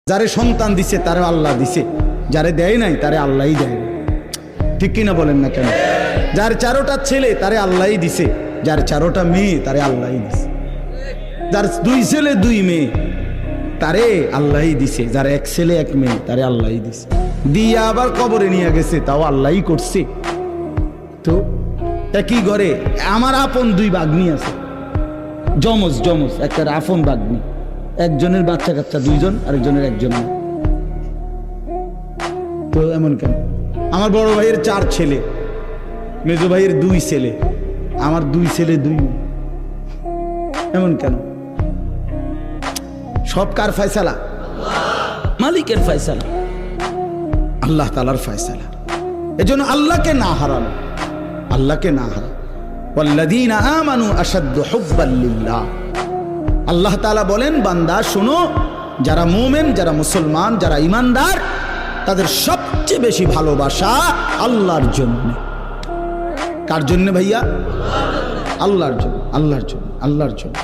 যারে সন্তান দিছে তারে আল্লাহ দিছে, যারে দেয় নাই তারে আল্লাহই দেয়। ঠিক কিনা বলেন না কেন? যার 4টা ছেলে তারে আল্লাহই দিছে, যার 4টা মেয়ে তারে আল্লাহই দিছে। যার 2 ছেলে 2 মেয়ে তারে আল্লাহই দিছে, যার 1 ছেলে 1 মেয়ে তারে আল্লাহই দিছে। দিয়া আবার কবরে নিয়ে গেছে, তাও আল্লাহই করছে। তো একই ঘরে আমার আপন 2 ভাগ্নি আছে, জমজ একটা আপন ভাগ্নি, একজনের বাচ্চা কাচ্চা 2 জন, আরেকজনের 1 জন। তো এমন কেন? আমার বড় ভাইয়ের 4 ছেলে, মেজো ভাইয়ের 2 ছেলে, আমার 2 ছেলে 2 মেয়ে। এমন কেন? সব কার ফয়সালা? মালিকের ফয়সালা, আল্লাহ তাআলার ফয়সালা। এজন্য আল্লাহকে না হারানো, আল্লাহকে না হারানো। ওয়াল্লাযীনা আমানু আশাদ্দু হুব্বাল লিল্লাহ। আল্লাহ তাআলা বলেন, বান্দা শোনো, যারা মুমিন, যারা মুসলমান, যারা ঈমানদার, তাদের সবচেয়ে বেশি ভালোবাসা আল্লাহর জন্য। কার জন্য ভাইয়া? আল্লাহর জন্য, আল্লাহর জন্য, আল্লাহর জন্য।